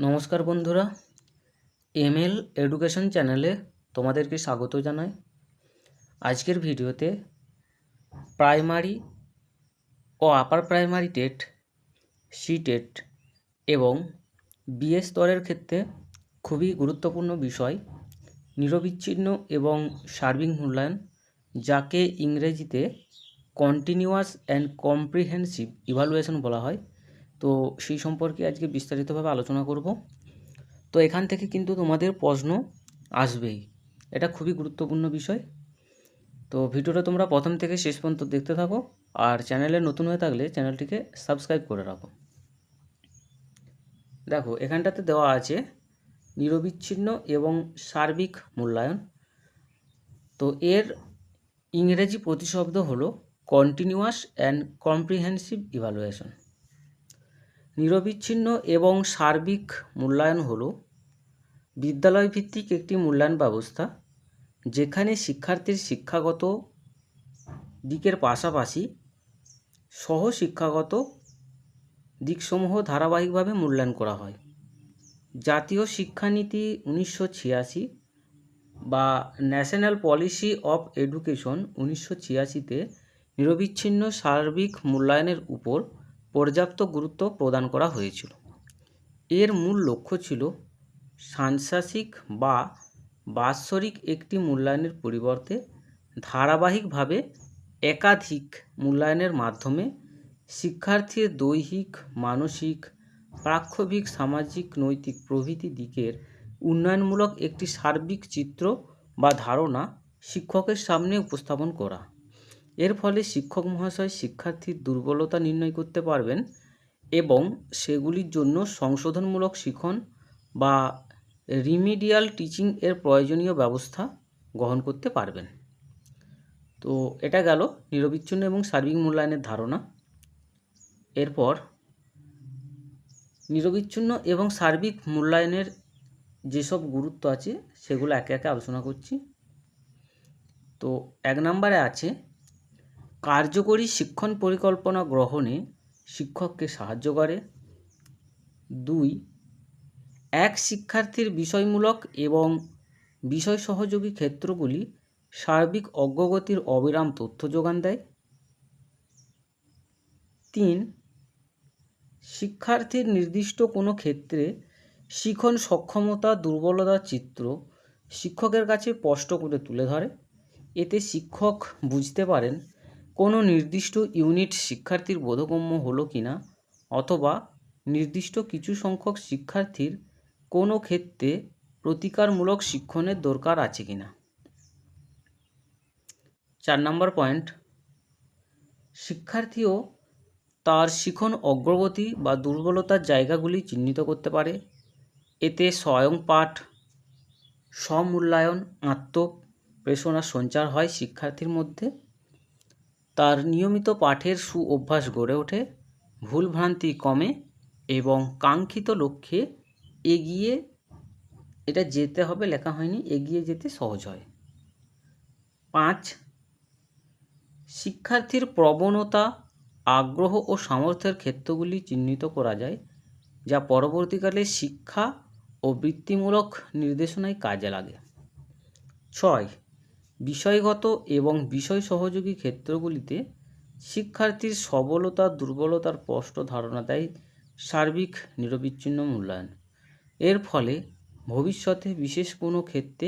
নমস্কার বন্ধুরা, ML education চ্যানেলে তোমাদেরকে স্বাগত জানাই। আজকের ভিডিওতে প্রাইমারি ও upper primary TET, C TET এবং বিএ স্তরের ক্ষেত্রে খুবই গুরুত্বপূর্ণ বিষয় নিরবিচ্ছিন্ন এবং সার্বিক মূল্যায়ন, যাকে ইংরেজিতে কন্টিনিউয়াস অ্যান্ড কম্প্রিহেনসিভ ইভালুয়েশন বলা হয়। তো সেই সম্পর্কে আজকে বিস্তারিতভাবে আলোচনা করব। তো এখান থেকে কিন্তু তোমাদের প্রশ্ন আসবেই, এটা খুবই গুরুত্বপূর্ণ বিষয়। তো ভিডিওটা তোমরা প্রথম থেকে শেষ পর্যন্ত দেখতে থাকো, আর চ্যানেলে নতুন হয়ে থাকলে চ্যানেলটিকে সাবস্ক্রাইব করে রাখো। দেখো, এখানটাতে দেওয়া আছে নিরবিচ্ছিন্ন এবং সার্বিক মূল্যায়ন। তো এর ইংরেজি প্রতিশব্দ হলো কন্টিনিউয়াস অ্যান্ড কম্প্রিহেনসিভ ইভালুয়েশন। নিরবিচ্ছিন্ন এবং সার্বিক মূল্যায়ন হলো বিদ্যালয় ভিত্তিক একটি মূল্যায়ন ব্যবস্থা, যেখানে শিক্ষার্থীর শিক্ষাগত দিকের পাশাপাশি সহশিক্ষাগত দিকসমূহ ধারাবাহিকভাবে মূল্যায়ন করা হয়। জাতীয় শিক্ষানীতি 1986 বা ন্যাশনাল পলিসি অফ এডুকেশন 1986-তে নিরবিচ্ছিন্ন সার্বিক মূল্যায়নের উপর পর্যাপ্ত গুরুত্ব প্রদান করা হয়েছিল। এর মূল লক্ষ্য ছিল সাংসারিক বা বাৎসরিক একটি মূল্যায়নের পরিবর্তে ধারাবাহিকভাবে একাধিক মূল্যায়নের মাধ্যমে শিক্ষার্থীর দৈহিক, মানসিক, প্রাক্ষবিক, সামাজিক, নৈতিক প্রভৃতি দিকের উন্নয়নমূলক একটি সার্বিক চিত্র বা ধারণা শিক্ষকের সামনে উপস্থাপন করা। এর ফলে শিক্ষক মহাশয় শিক্ষার্থীর দুর্বলতা নির্ণয় করতে পারবেন এবং সেগুলির জন্য সংশোধনমূলক শিখন বা রিমিডিয়াল টিচিং এর প্রয়োজনীয় ব্যবস্থা গ্রহণ করতে পারবেন। তো এটা গেল নিরবিচ্ছিন্ন এবং সার্বিক মূল্যায়নের ধারণা। এরপর নিরবিচ্ছিন্ন এবং সার্বিক মূল্যায়নের যেসব গুরুত্ব আছে সেগুলো একে একে আলোচনা করছি। তো 1 নম্বরে আছে কার্যকরী শিক্ষণ পরিকল্পনা গ্রহণে শিক্ষককে সাহায্য করে। 2, এক শিক্ষার্থীর বিষয়মূলক এবং বিষয় সহযোগী ক্ষেত্রগুলি সার্বিক অগ্রগতির অবিরাম তথ্য যোগান দেয়। 3, শিক্ষার্থীর নির্দিষ্ট কোনো ক্ষেত্রে শিখন সক্ষমতা দুর্বলতার চিত্র শিক্ষকের কাছে স্পষ্ট করে তুলে ধরে। এতে শিক্ষক বুঝতে পারেন কোনো নির্দিষ্ট ইউনিট শিক্ষার্থীর বোধগম্য হলো কিনা, অথবা নির্দিষ্ট কিছু সংখ্যক শিক্ষার্থীর কোনো ক্ষেত্রে প্রতিকারমূলক শিক্ষণের দরকার আছে কিনা। 4 নম্বর পয়েন্ট, শিক্ষার্থীও তার শিখন অগ্রগতি বা দুর্বলতার জায়গাগুলি চিহ্নিত করতে পারে। এতে স্বয়ংপাঠ, স্বমূল্যায়ন, আত্মপ্রেরণার সঞ্চার হয় শিক্ষার্থীর মধ্যে। তার নিয়মিত পাঠের অভ্যাস গড়ে ওঠে, ভুলভ্রান্তি কমে এবং কাঙ্ক্ষিত লক্ষ্যে এগিয়ে এটা যেতে হবে লেখা হয়নি, এগিয়ে যেতে সহজ হয়। 5, শিক্ষার্থীর প্রবণতা, আগ্রহ ও সামর্থ্যের ক্ষেত্রগুলি চিহ্নিত করা যায়, যা পরবর্তীকালে শিক্ষা ও বৃত্তিমূলক নির্দেশনায় কাজে লাগে। 6, বিষয়গত এবং বিষয় সহযোগী ক্ষেত্রগুলিতে শিক্ষার্থীর সবলতা দুর্বলতার স্পষ্ট ধারণা দেয় সার্বিক নিরবিচ্ছিন্ন মূল্যায়ন। এর ফলে ভবিষ্যতে বিশেষ কোনো ক্ষেত্রে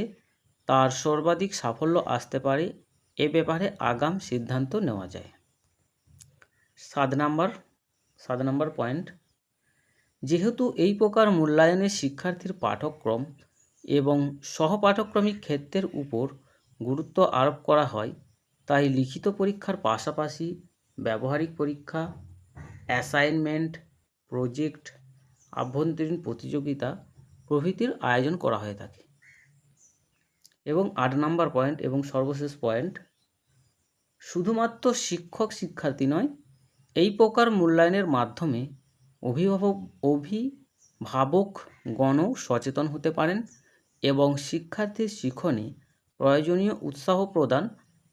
তার সর্বাধিক সাফল্য আসতে পারে, এ ব্যাপারে আগাম সিদ্ধান্ত নেওয়া যায়। 7 নম্বর পয়েন্ট, যেহেতু এই প্রকার মূল্যায়নে শিক্ষার্থীর পাঠ্যক্রম এবং সহপাঠক্রমিক ক্ষেত্রের উপর গুরুত্ব আরোপ করা হয়, তাই লিখিত পরীক্ষার পাশাপাশি ব্যবহারিক পরীক্ষা, অ্যাসাইনমেন্ট, প্রজেক্ট, আভ্যন্তরীণ প্রতিযোগিতা প্রভৃতির আয়োজন করা হয়ে থাকে। এবং 8 নম্বর পয়েন্ট এবং সর্বশেষ পয়েন্ট, শুধুমাত্র শিক্ষক শিক্ষার্থী নয়, এই প্রকার মূল্যায়নের মাধ্যমে অভিভাবকগণও সচেতন হতে পারেন এবং শিক্ষার্থীর শিখনে প্রয়োজনীয় উৎসাহ প্রদান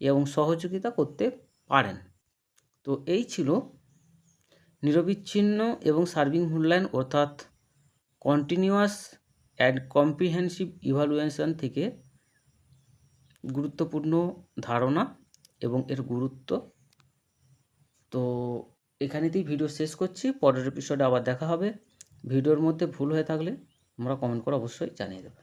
এবং সহযোগিতা করতে পারেন। তো এই ছিল নিরবিচ্ছিন্ন এবং সার্বিক মূল্যায়ন অর্থাৎ কন্টিনিউয়াস অ্যান্ড কম্প্রিহেনসিভ ইভ্যালুয়েশন থেকে গুরুত্বপূর্ণ ধারণা এবং এর গুরুত্ব। তো এখানেতেই ভিডিও শেষ করছি, পরের এপিসোডে আবার দেখা হবে। ভিডিওর মধ্যে ভুল হয়ে থাকলে তোমরা কমেন্ট করে অবশ্যই জানিয়ে দেবে।